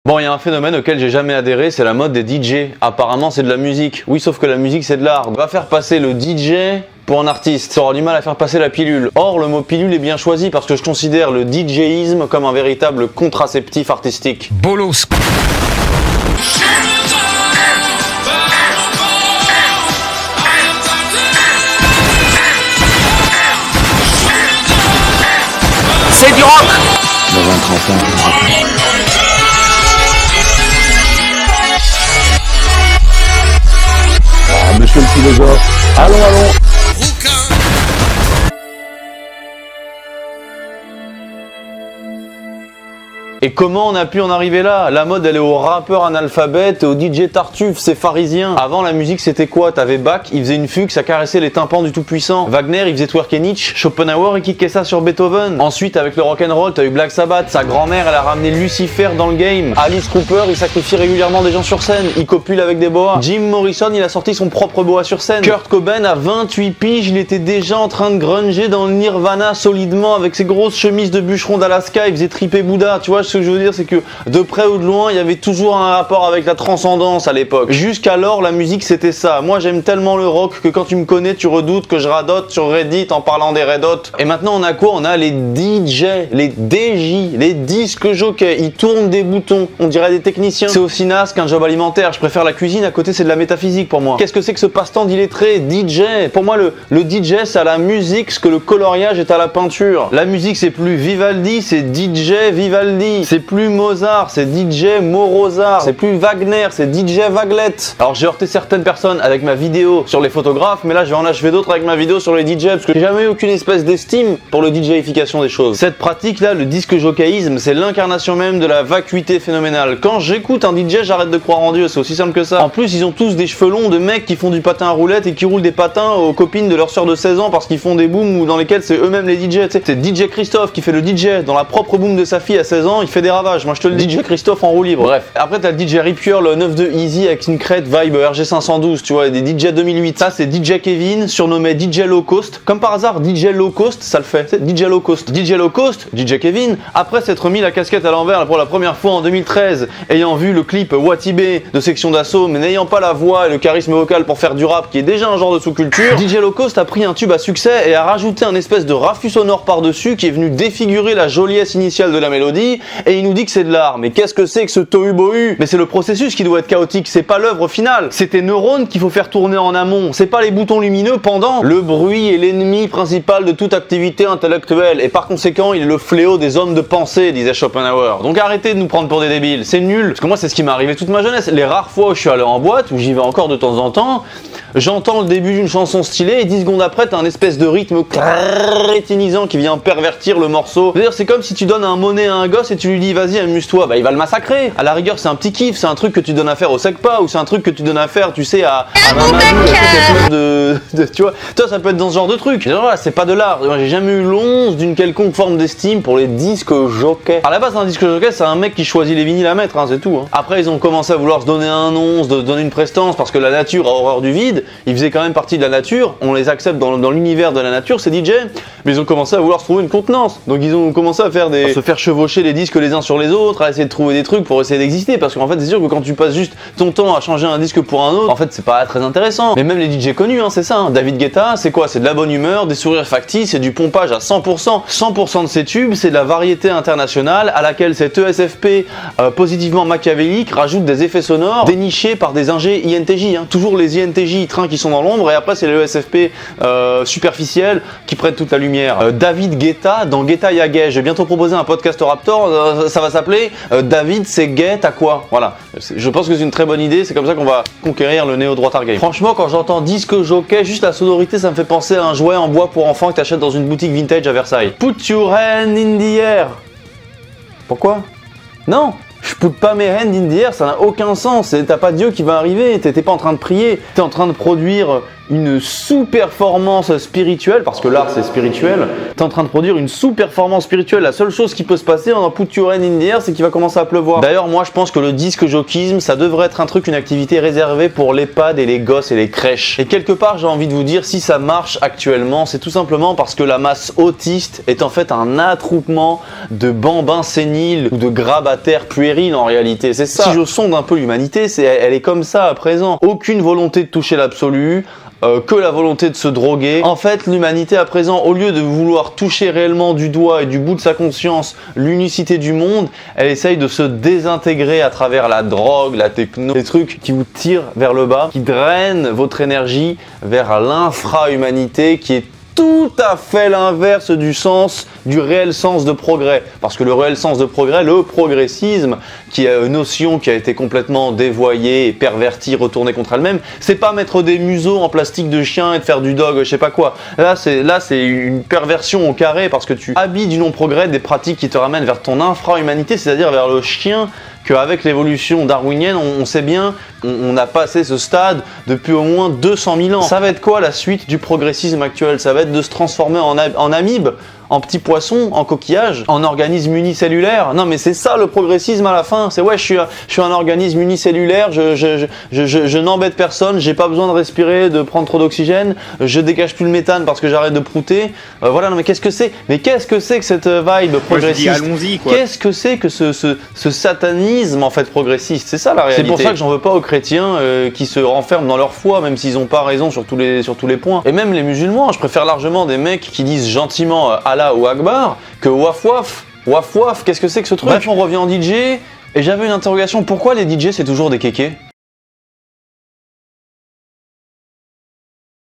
Bon, il y a un phénomène auquel j'ai jamais adhéré, c'est la mode des DJ. Apparemment, c'est de la musique. Oui, sauf que la musique, c'est de l'art. On va faire passer le DJ pour un artiste. Ça aura du mal à faire passer la pilule. Or, le mot pilule est bien choisi parce que je considère le DJisme comme un véritable contraceptif artistique. Bolos. C'est du rock. Dans un 35. Ah, monsieur le philosophe. Allons. Et comment on a pu en arriver là? La mode, elle est aux rappeurs analphabètes et aux DJ Tartuffe, c'est pharisien. Avant, la musique, c'était quoi? T'avais Bach, il faisait une fugue, ça caressait les tympans du Tout-Puissant. Wagner, il faisait twerker Nietzsche. Schopenhauer, il kickait ça sur Beethoven. Ensuite, avec le rock'n'roll, t'as eu Black Sabbath. Sa grand-mère, elle a ramené Lucifer dans le game. Alice Cooper, il sacrifie régulièrement des gens sur scène. Il copule avec des boas. Jim Morrison, il a sorti son propre boa sur scène. Kurt Cobain, à 28 piges, il était déjà en train de grunger dans le Nirvana solidement avec ses grosses chemises de bûcheron d'Alaska. Il faisait triper Bouddha. Tu vois, ce que je veux dire, c'est que de près ou de loin, il y avait toujours un rapport avec la transcendance à l'époque. Jusqu'alors, la musique, c'était ça. Moi, j'aime tellement le rock que quand tu me connais, tu redoutes que je radote sur Reddit en parlant des Red Hot. Et maintenant, on a quoi? On a les DJ, les DJ, les disques jockeys. Ils tournent des boutons. On dirait des techniciens. C'est aussi naze qu'un job alimentaire. Je préfère la cuisine. À côté, c'est de la métaphysique pour moi. Qu'est-ce que c'est que ce passe-temps d'illettré? DJ. Pour moi, le DJ, c'est à la musique ce que le coloriage est à la peinture. La musique, c'est plus Vivaldi, c'est DJ Vivaldi. C'est plus Mozart, c'est DJ Morozart. C'est plus Wagner, c'est DJ Waglette. Alors j'ai heurté certaines personnes avec ma vidéo sur les photographes, mais là je vais en achever d'autres avec ma vidéo sur les DJ parce que j'ai jamais eu aucune espèce d'estime pour le DJification des choses. Cette pratique là, le disque jockeyisme, c'est l'incarnation même de la vacuité phénoménale. Quand j'écoute un DJ, j'arrête de croire en Dieu, c'est aussi simple que ça. En plus, ils ont tous des cheveux longs de mecs qui font du patin à roulettes et qui roulent des patins aux copines de leur sœur de 16 ans parce qu'ils font des booms ou dans lesquels c'est eux-mêmes les DJ. C'est DJ Christophe qui fait le DJ dans la propre boom de sa fille à 16 ans, il fait des ravages. Moi je te le dis, DJ Christophe en roue libre. Bref. Après t'as le DJ Ripier, le 9.2 Easy avec une crête vibe RG512, tu vois, des DJ 2008. Ça c'est DJ Kevin, surnommé DJ Low Cost. Comme par hasard, DJ Low Cost, ça le fait. C'est DJ Low Cost. DJ Low Cost, DJ Kevin, après s'être mis la casquette à l'envers pour la première fois en 2013, ayant vu le clip Watibé de Section d'Assaut, mais n'ayant pas la voix et le charisme vocal pour faire du rap, qui est déjà un genre de sous-culture, DJ Low Cost a pris un tube à succès et a rajouté un espèce de raffut sonore par-dessus qui est venu défigurer la joliesse initiale de la mélodie, et il nous dit que c'est de l'art. Mais qu'est-ce que c'est que ce tohu-bohu? Mais c'est le processus qui doit être chaotique, c'est pas l'œuvre finale. C'est tes neurones qu'il faut faire tourner en amont, c'est pas les boutons lumineux pendant. Le bruit est l'ennemi principal de toute activité intellectuelle, et par conséquent, il est le fléau des hommes de pensée, disait Schopenhauer. Donc arrêtez de nous prendre pour des débiles, c'est nul. Parce que moi, c'est ce qui m'est arrivé toute ma jeunesse. Les rares fois où je suis allé en boîte, où j'y vais encore de temps en temps, j'entends le début d'une chanson stylée, et 10 secondes après, t'as un espèce de rythme crétinisant qui vient pervertir le morceau. D'ailleurs, c'est comme si tu donnes un monnaie à un gosse et tu lui dis, vas-y, amuse-toi. Bah, il va le massacrer. À la rigueur, c'est un petit kiff, c'est un truc que tu donnes à faire au Secpa, ou c'est un truc que tu donnes à faire, tu sais, à Mamadou, tu vois. Toi, ça peut être dans ce genre de truc. Et voilà, c'est pas de l'art. Moi, j'ai jamais eu l'once d'une quelconque forme d'estime pour les disques jockeys. À la base, un disque jockey, c'est un mec qui choisit les vinyles à mettre, hein, c'est tout. Hein. Après, ils ont commencé à vouloir se donner un nom, se donner une prestance, parce que la nature a horreur du vide. Ils faisaient quand même partie de la nature. On les accepte dans l'univers de la nature, c'est DJ. Mais ils ont commencé à vouloir se trouver une contenance. Donc, ils ont commencé à se faire chevaucher les disques les uns sur les autres, à essayer de trouver des trucs pour essayer d'exister, parce qu'en fait c'est sûr que quand tu passes juste ton temps à changer un disque pour un autre, en fait c'est pas très intéressant. Mais même les DJ connus, hein, c'est ça, hein. David Guetta, c'est quoi? C'est de la bonne humeur, des sourires factices, c'est du pompage à 100%. 100% de ses tubes, c'est de la variété internationale à laquelle cet ESFP positivement machiavélique rajoute des effets sonores dénichés par des ingés INTJ, hein. Toujours les INTJ trains qui sont dans l'ombre, et après c'est le ESFP superficiel qui prête toute la lumière. David Guetta dans Guetta Ya Gay, je vais bientôt proposer un podcast Raptor, ça va s'appeler David c'est gay, t'as quoi? Voilà, je pense que c'est une très bonne idée, c'est comme ça qu'on va conquérir le néo-droitard game. Franchement, quand j'entends disque jockey, juste la sonorité, ça me fait penser à un jouet en bois pour enfants que t'achètes dans une boutique vintage à Versailles. Put your hand in the air. Pourquoi? Non, je put pas mes hands in the air, ça n'a aucun sens. T'as pas Dieu qui va arriver, t'es pas en train de prier, t'es en train de produire une sous-performance spirituelle, parce que l'art c'est spirituel, t'es en train de produire une sous-performance spirituelle. La seule chose qui peut se passer en put your hand in the air, c'est qu'il va commencer à pleuvoir. D'ailleurs, moi je pense que le disque jokisme, ça devrait être un truc, une activité réservée pour l'EHPAD et les gosses et les crèches. Et quelque part, j'ai envie de vous dire, si ça marche actuellement, c'est tout simplement parce que la masse autiste est en fait un attroupement de bambins séniles ou de grabataires puérils en réalité. C'est ça. Si je sonde un peu l'humanité, elle est comme ça à présent. Aucune volonté de toucher l'absolu. Que la volonté de se droguer. En fait, l'humanité à présent, au lieu de vouloir toucher réellement du doigt et du bout de sa conscience l'unicité du monde, elle essaye de se désintégrer à travers la drogue, la techno, des trucs qui vous tirent vers le bas, qui drainent votre énergie vers l'infra-humanité, qui est tout à fait l'inverse du réel sens de progrès. Parce que le réel sens de progrès, le progressisme, qui est une notion qui a été complètement dévoyée et pervertie, retournée contre elle-même, c'est pas mettre des museaux en plastique de chien et de faire du dog, je sais pas quoi. Là, c'est une perversion au carré parce que tu habilles du non-progrès des pratiques qui te ramènent vers ton infra-humanité, c'est-à-dire vers le chien. Qu'avec l'évolution darwinienne, on sait bien, on a passé ce stade depuis au moins 200 000 ans. Ça va être quoi la suite du progressisme actuel? Ça va être de se transformer en amibe, en petit poisson, en coquillage, en organisme unicellulaire. Non mais c'est ça le progressisme à la fin. C'est ouais, je suis un organisme unicellulaire, je n'embête personne, j'ai pas besoin de respirer, de prendre trop d'oxygène, je dégage plus le méthane parce que j'arrête de prouter. Voilà, non mais qu'est-ce que c'est? Mais qu'est-ce que c'est que cette vibe progressiste? Moi, je dis, allons-y, quoi. Qu'est-ce que c'est que ce satanisme en fait progressiste? C'est ça la réalité. C'est pour ça que j'en veux pas aux chrétiens qui se renferment dans leur foi, même s'ils ont pas raison sur tous les points. Et même les musulmans, je préfère largement des mecs qui disent gentiment Allah ou Akbar que waf waf. Waf waf, qu'est-ce que c'est que ce truc? Bref, on revient en DJ et j'avais une interrogation. Pourquoi les DJ c'est toujours des kékés?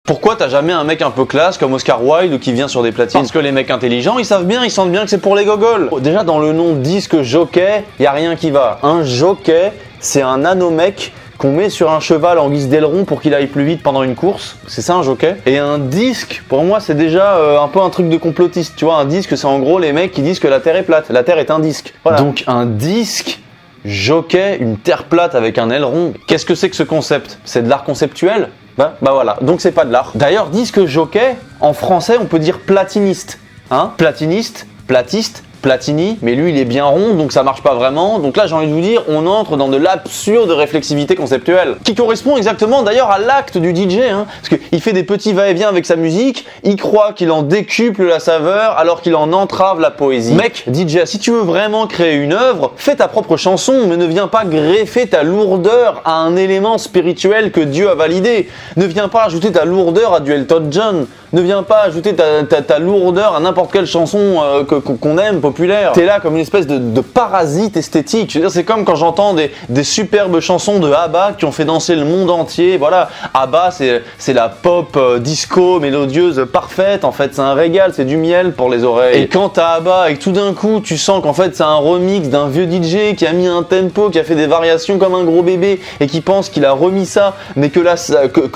Pourquoi t'as jamais un mec un peu classe comme Oscar Wilde qui vient sur des platines? Parce que les mecs intelligents, ils savent bien, ils sentent bien que c'est pour les gogoles. Déjà dans le nom disque jockey, y a rien qui va. Un jockey, c'est un nanomec qu'on met sur un cheval en guise d'aileron pour qu'il aille plus vite pendant une course. C'est ça un jockey. Et un disque, pour moi c'est déjà un peu un truc de complotiste. Tu vois, un disque c'est en gros les mecs qui disent que la Terre est plate. La Terre est un disque. Voilà. Donc un disque jockey, une terre plate avec un aileron. Qu'est-ce que c'est que ce concept? C'est de l'art conceptuel? Bah voilà, donc c'est pas de l'art. D'ailleurs, disque jockey, en français on peut dire platiniste. Hein? Platiniste, platiste, Platini, mais lui il est bien rond donc ça marche pas vraiment. Donc là j'ai envie de vous dire, on entre dans de l'absurde réflexivité conceptuelle qui correspond exactement d'ailleurs à l'acte du DJ, hein, parce qu'il fait des petits va-et-vient avec sa musique, il croit qu'il en décuple la saveur alors qu'il en entrave la poésie. Mec, DJ, si tu veux vraiment créer une œuvre, fais ta propre chanson, mais ne viens pas greffer ta lourdeur à un élément spirituel que Dieu a validé. Ne viens pas ajouter ta lourdeur à du Elton John. Ne viens pas ajouter ta lourdeur à n'importe quelle chanson qu'on aime, populaire. T'es là comme une espèce de parasite esthétique. Je veux dire, c'est comme quand j'entends des superbes chansons de ABBA qui ont fait danser le monde entier. Voilà, ABBA, c'est la pop disco mélodieuse parfaite. En fait, c'est un régal, c'est du miel pour les oreilles. Et quand t'as ABBA et que tout d'un coup, tu sens qu'en fait, c'est un remix d'un vieux DJ qui a mis un tempo, qui a fait des variations comme un gros bébé et qui pense qu'il a remis ça, mais que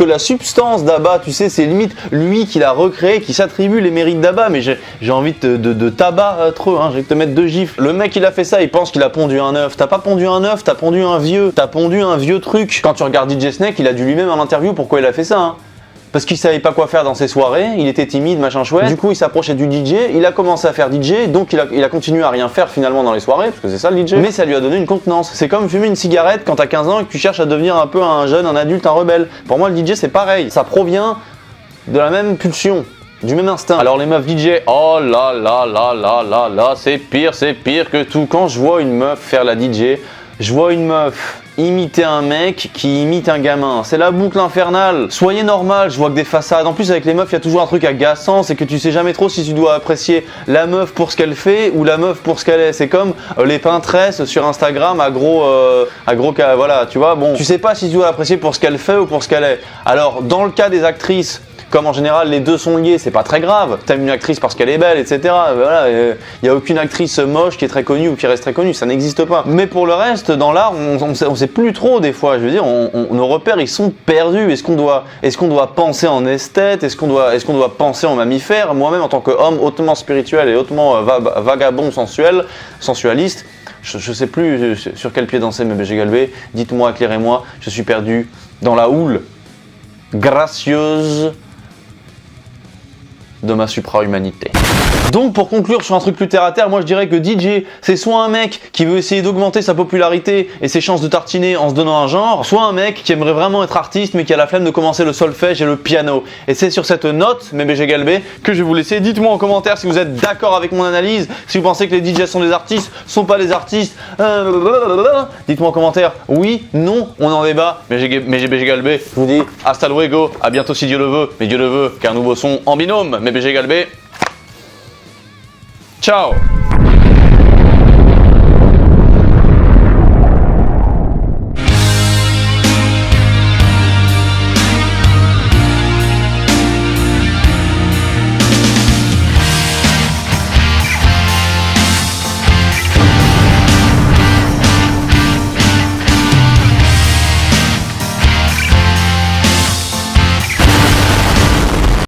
la substance d'ABBA, tu sais, c'est limite lui qui l'a recréé, qui s'attribue les mérites d'ABBA, mais j'ai envie de t'abattre, hein, je vais te mettre 2 gifles. Le mec il a fait ça, il pense qu'il a pondu un œuf. T'as pas pondu un œuf, t'as pondu un vieux truc. Quand tu regardes DJ Snake, il a dit lui-même en interview pourquoi il a fait ça, hein. Parce qu'il savait pas quoi faire dans ses soirées, il était timide, machin chouette. Du coup, il s'approchait du DJ, il a commencé à faire DJ, donc il a continué à rien faire finalement dans les soirées, parce que c'est ça le DJ. Mais ça lui a donné une contenance. C'est comme fumer une cigarette quand t'as 15 ans et que tu cherches à devenir un peu un jeune, un adulte, un rebelle. Pour moi, le DJ c'est pareil. Ça provient de la même pulsion, du même instinct. Alors les meufs DJ, oh là là là là là là, c'est pire que tout. Quand je vois une meuf faire la DJ, je vois une meuf imiter un mec qui imite un gamin. C'est la boucle infernale. Soyez normal, je vois que des façades. En plus avec les meufs, il y a toujours un truc agaçant, c'est que tu sais jamais trop si tu dois apprécier la meuf pour ce qu'elle fait ou la meuf pour ce qu'elle est. C'est comme les pintresses sur Instagram à gros voilà, tu vois. Bon, tu sais pas si tu dois l'apprécier pour ce qu'elle fait ou pour ce qu'elle est. Alors dans le cas des actrices, comme en général les deux sont liés, c'est pas très grave. T'aimes une actrice parce qu'elle est belle, etc. Voilà, y a aucune actrice moche qui est très connue ou qui reste très connue, ça n'existe pas. Mais pour le reste, dans l'art, on sait plus trop des fois. Je veux dire, nos repères ils sont perdus. Est-ce qu'on doit penser en esthète? Est-ce qu'on doit penser en mammifère? Moi-même en tant qu'homme hautement spirituel et hautement vagabond sensualiste, je sais plus sur quel pied danser, mais j'ai galvé. Dites-moi, éclairez-moi. Je suis perdu dans la houle. gracieuse de ma supra-humanité. Donc pour conclure sur un truc plus terre à terre, moi je dirais que DJ c'est soit un mec qui veut essayer d'augmenter sa popularité et ses chances de tartiner en se donnant un genre, soit un mec qui aimerait vraiment être artiste mais qui a la flemme de commencer le solfège et le piano. Et c'est sur cette note, mes BG Galbé, que je vais vous laisser. Dites-moi en commentaire si vous êtes d'accord avec mon analyse, si vous pensez que les DJ sont des artistes, sont pas des artistes. Dites-moi en commentaire, oui, non, on en débat. Mes BG Galbé, je vous dis hasta luego, à bientôt si Dieu le veut, mais Dieu le veut qu'un nouveau son en binôme, mes BG Galbé. Ciao!